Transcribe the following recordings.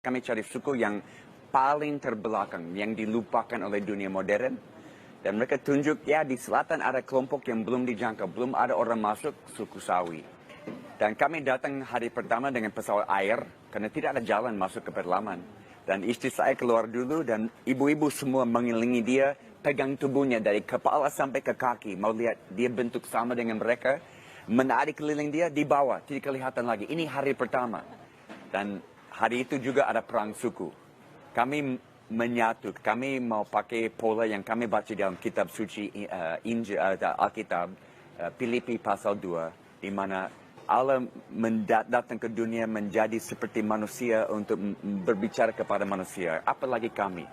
Kami cari suku yang paling terbelakang, yang dilupakan oleh dunia modern. Dan mereka tunjuk, ya di selatan ada kelompok yang belum dijangkau, belum ada orang masuk, suku Sawi. Dan kami datang hari pertama dengan pesawat air, karena tidak ada jalan masuk ke pedalaman. Dan istri saya keluar dulu, dan ibu-ibu semua mengelilingi dia, pegang tubuhnya dari kepala sampai ke kaki. Mau lihat dia bentuk sama dengan mereka, menari keliling dia, di bawah, tidak kelihatan lagi. Ini hari pertama. Dan hari itu juga ada perang suku. Kami menyatu, kami mau pakai pola yang kami baca dalam kitab suci Alkitab, Filipi pasal 2, di mana Allah datang ke dunia menjadi seperti manusia untuk berbicara kepada manusia, apalagi kami.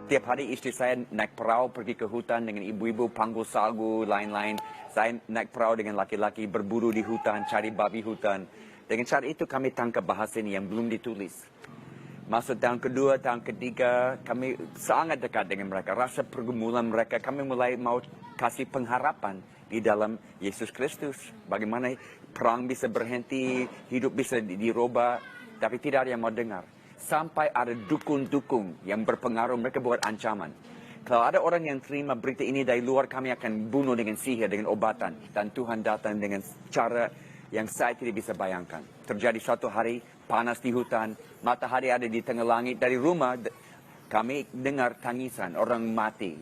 Tiap hari istri saya naik perahu pergi ke hutan dengan ibu-ibu, panggul sagu, lain-lain. Saya naik perahu dengan laki-laki, berburu di hutan, cari babi hutan. Dengan cara itu kami tangkap bahasa ini yang belum ditulis. Masuk tahun kedua, tahun ketiga, kami sangat dekat dengan mereka. Rasa pergumulan mereka, kami mulai mau kasih pengharapan di dalam Yesus Kristus. Bagaimana perang bisa berhenti, hidup bisa dirubah, tapi tidak ada yang mau dengar. Sampai ada dukun-dukun yang berpengaruh, mereka buat ancaman. Kalau ada orang yang terima berita ini dari luar, kami akan bunuh dengan sihir, dengan obatan. Dan Tuhan datang dengan cara yang saya tidak bisa bayangkan. Terjadi suatu hari, panas di hutan, matahari ada di tengah langit. Dari rumah, kami dengar tangisan, orang mati,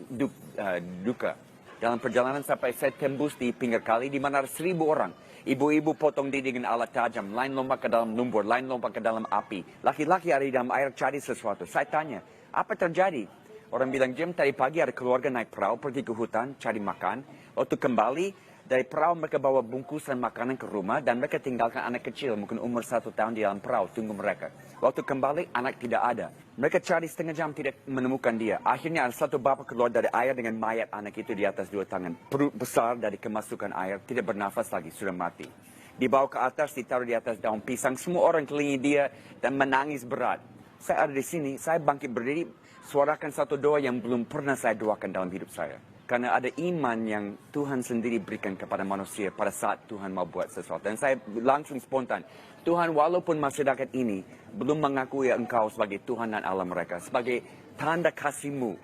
duka. Dalam perjalanan sampai saya tembus di pinggir kali, di mana ada 1.000 orang. Ibu-ibu potong diri dengan alat tajam, lain lompat ke dalam lumpur, lain lompat ke dalam api. Laki-laki ada di dalam air cari sesuatu. Saya tanya, apa terjadi? Orang bilang, Jim, tadi pagi ada keluarga naik perahu, pergi ke hutan, cari makan. Waktu kembali, dari perahu mereka bawa bungkusan makanan ke rumah dan mereka tinggalkan anak kecil, mungkin umur 1 tahun di dalam perahu, tunggu mereka. Waktu kembali, anak tidak ada. Mereka cari setengah jam, tidak menemukan dia. Akhirnya ada satu bapak keluar dari air dengan mayat anak itu di atas 2 tangan. Perut besar dari kemasukan air, tidak bernafas lagi, sudah mati. Dibawa ke atas, ditaruh di atas daun pisang. Semua orang kelilingi dia dan menangis berat. Saya ada di sini, saya bangkit berdiri, suarakan satu doa yang belum pernah saya doakan dalam hidup saya. Karena ada iman yang Tuhan sendiri berikan kepada manusia pada saat Tuhan mau buat sesuatu. Dan saya langsung spontan, Tuhan, walaupun masyarakat ini belum mengakui Engkau sebagai Tuhan dan Allah mereka, sebagai tanda kasih-Mu,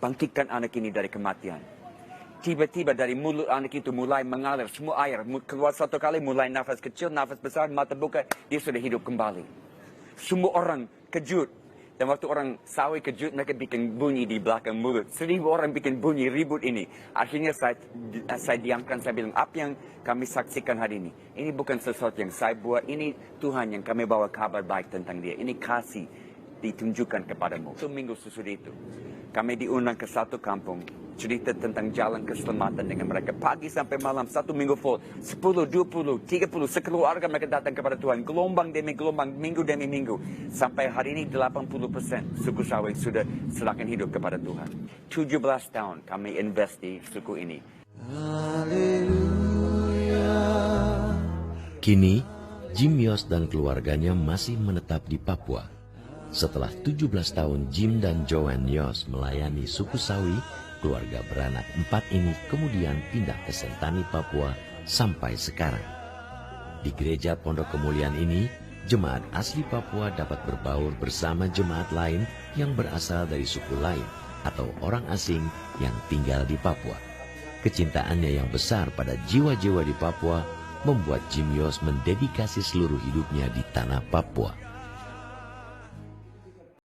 bangkitkan anak ini dari kematian. Tiba-tiba dari mulut anak itu mulai mengalir semua air. Keluar satu kali, mulai nafas kecil, nafas besar, mata buka, dia sudah hidup kembali. Semua orang kejut. Dan waktu orang Sawi kejut, mereka bikin bunyi di belakang mulut. 1.000 orang bikin bunyi, ribut ini. Akhirnya saya diamkan, saya bilang, apa yang kami saksikan hari ini bukan sesuatu yang saya buat, ini Tuhan yang kami bawa kabar baik tentang dia. Ini kasih ditunjukkan kepadamu. Seminggu sesudah itu, kami diundang ke satu kampung, cerita tentang jalan keselamatan dengan mereka. Pagi sampai malam, 1 minggu full, 10, 20, 30, sekeluarga mereka datang kepada Tuhan. Gelombang demi gelombang, minggu demi minggu. Sampai hari ini 80% suku Sawi sudah serahkan hidup kepada Tuhan. 17 tahun kami invest di suku ini. Kini, Jim Yos dan keluarganya masih menetap di Papua. Setelah 17 tahun Jim dan Joanne Yos melayani suku Sawi, keluarga beranak 4 ini kemudian pindah ke Sentani, Papua sampai sekarang. Di gereja Pondok Kemuliaan ini, jemaat asli Papua dapat berbaur bersama jemaat lain yang berasal dari suku lain atau orang asing yang tinggal di Papua. Kecintaannya yang besar pada jiwa-jiwa di Papua membuat Jim Yos mendedikasi seluruh hidupnya di tanah Papua.